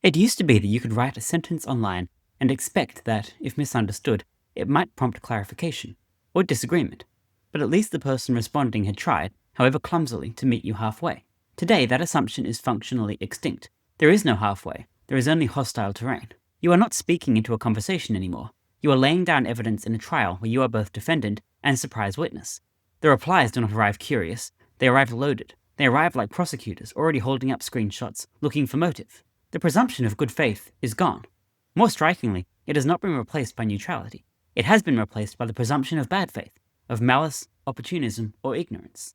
It used to be that you could write a sentence online and expect that, if misunderstood, it might prompt clarification or disagreement. But at least the person responding had tried, however clumsily, to meet you halfway. Today, that assumption is functionally extinct. There is no halfway. There is only hostile terrain. You are not speaking into a conversation anymore. You are laying down evidence in a trial where you are both defendant and surprise witness. The replies do not arrive curious. They arrive loaded. They arrive like prosecutors already holding up screenshots, looking for motive. The presumption of good faith is gone. More strikingly, it has not been replaced by neutrality. It has been replaced by the presumption of bad faith, of malice, opportunism, or ignorance.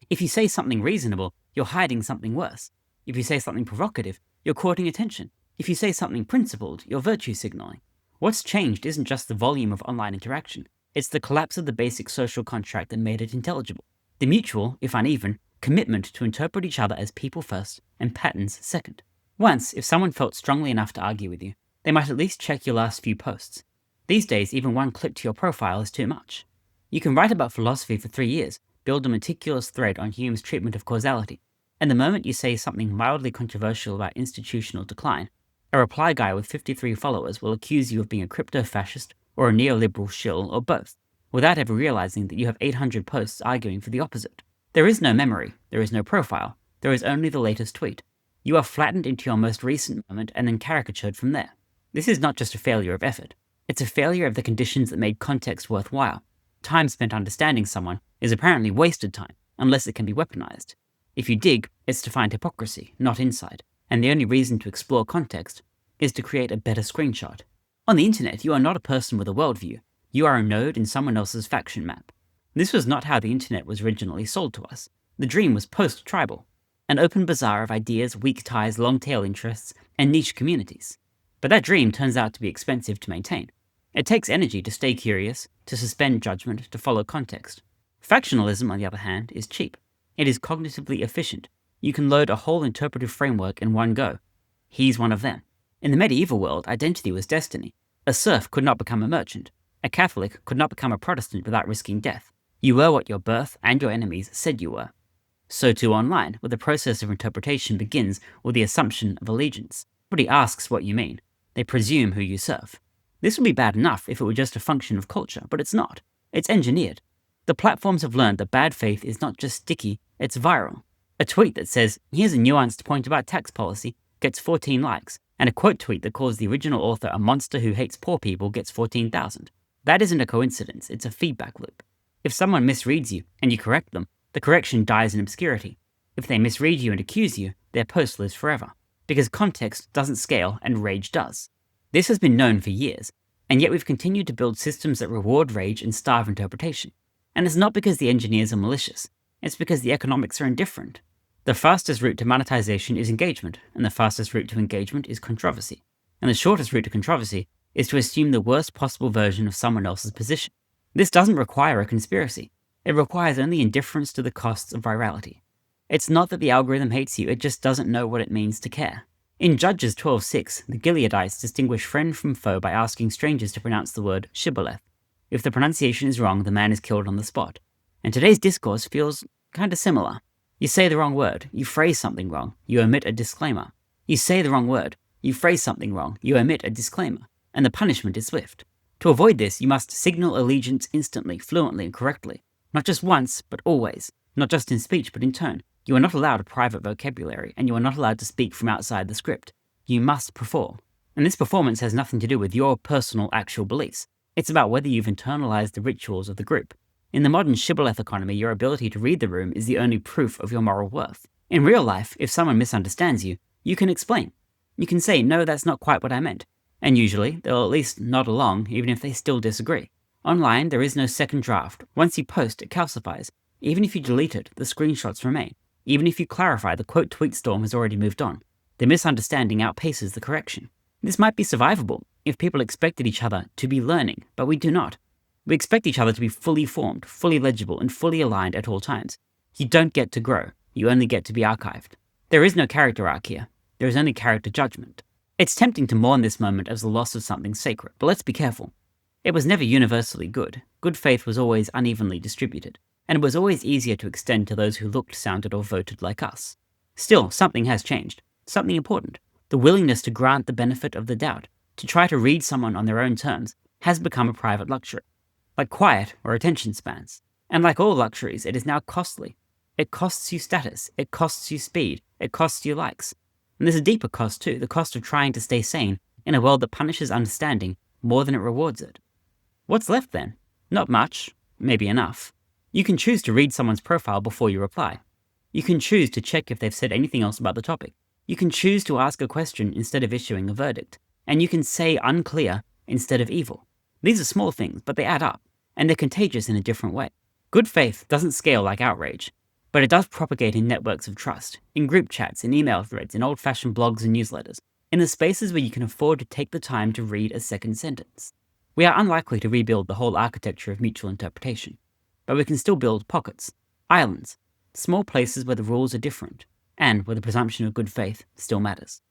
If you say something reasonable, you're hiding something worse. If you say something provocative, you're courting attention. If you say something principled, you're virtue signaling. What's changed isn't just the volume of online interaction. It's the collapse of the basic social contract that made it intelligible. The mutual, if uneven, commitment to interpret each other as people first and patterns second. Once, if someone felt strongly enough to argue with you, they might at least check your last few posts. These days, even one click to your profile is too much. You can write about philosophy for 3 years, build a meticulous thread on Hume's treatment of causality, and the moment you say something mildly controversial about institutional decline, a reply guy with 53 followers will accuse you of being a crypto-fascist or a neoliberal shill or both, without ever realizing that you have 800 posts arguing for the opposite. There is no memory, there is no profile, there is only the latest tweet. You are flattened into your most recent moment and then caricatured from there. This is not just a failure of effort. It's a failure of the conditions that made context worthwhile. Time spent understanding someone is apparently wasted time, unless it can be weaponized. If you dig, it's to find hypocrisy, not insight, and the only reason to explore context is to create a better screenshot. On the internet, you are not a person with a worldview. You are a node in someone else's faction map. This was not how the internet was originally sold to us. The dream was post-tribal. An open bazaar of ideas, weak ties, long-tail interests, and niche communities. But that dream turns out to be expensive to maintain. It takes energy to stay curious, to suspend judgment, to follow context. Factionalism, on the other hand, is cheap. It is cognitively efficient. You can load a whole interpretive framework in one go. He's one of them. In the medieval world, identity was destiny. A serf could not become a merchant. A Catholic could not become a Protestant without risking death. You were what your birth and your enemies said you were. So too online, where the process of interpretation begins with the assumption of allegiance. Nobody asks what you mean. They presume who you serve. This would be bad enough if it were just a function of culture, but it's not. It's engineered. The platforms have learned that bad faith is not just sticky, it's viral. A tweet that says, "Here's a nuanced point about tax policy," gets 14 likes, and a quote tweet that calls the original author a monster who hates poor people gets 14,000. That isn't a coincidence, it's a feedback loop. If someone misreads you and you correct them, the correction dies in obscurity. If they misread you and accuse you, their post lives forever. Because context doesn't scale and rage does. This has been known for years, and yet we've continued to build systems that reward rage and starve interpretation. And it's not because the engineers are malicious, it's because the economics are indifferent. The fastest route to monetization is engagement, and the fastest route to engagement is controversy. And the shortest route to controversy is to assume the worst possible version of someone else's position. This doesn't require a conspiracy. It requires only indifference to the costs of virality. It's not that the algorithm hates you, it just doesn't know what it means to care. In Judges 12:6, the Gileadites distinguish friend from foe by asking strangers to pronounce the word Shibboleth. If the pronunciation is wrong, the man is killed on the spot. And today's discourse feels kinda similar. You say the wrong word, you phrase something wrong, you omit a disclaimer. You say the wrong word, you phrase something wrong, you omit a disclaimer. And the punishment is swift. To avoid this, you must signal allegiance instantly, fluently, and correctly. Not just once, but always. Not just in speech, but in tone. You are not allowed a private vocabulary, and you are not allowed to speak from outside the script. You must perform. And this performance has nothing to do with your personal actual beliefs. It's about whether you've internalized the rituals of the group. In the modern Shibboleth economy, your ability to read the room is the only proof of your moral worth. In real life, if someone misunderstands you, you can explain. You can say, "No, that's not quite what I meant." And usually, they'll at least nod along, even if they still disagree. Online, there is no second draft. Once you post, it calcifies. Even if you delete it, the screenshots remain. Even if you clarify, the quote tweet storm has already moved on. The misunderstanding outpaces the correction. This might be survivable if people expected each other to be learning, but we do not. We expect each other to be fully formed, fully legible, and fully aligned at all times. You don't get to grow, you only get to be archived. There is no character arc here. There is only character judgment. It's tempting to mourn this moment as the loss of something sacred, but let's be careful. It was never universally good. Good faith was always unevenly distributed, and it was always easier to extend to those who looked, sounded, or voted like us. Still, something has changed. Something important. The willingness to grant the benefit of the doubt, to try to read someone on their own terms, has become a private luxury, like quiet or attention spans. And like all luxuries, it is now costly. It costs you status, it costs you speed, it costs you likes. And there's a deeper cost too, the cost of trying to stay sane in a world that punishes understanding more than it rewards it. What's left then? Not much, maybe enough. You can choose to read someone's profile before you reply. You can choose to check if they've said anything else about the topic. You can choose to ask a question instead of issuing a verdict. And you can say unclear instead of evil. These are small things, but they add up, and they're contagious in a different way. Good faith doesn't scale like outrage, but it does propagate in networks of trust, in group chats, in email threads, in old-fashioned blogs and newsletters, in the spaces where you can afford to take the time to read a second sentence. We are unlikely to rebuild the whole architecture of mutual interpretation, but we can still build pockets, islands, small places where the rules are different, and where the presumption of good faith still matters.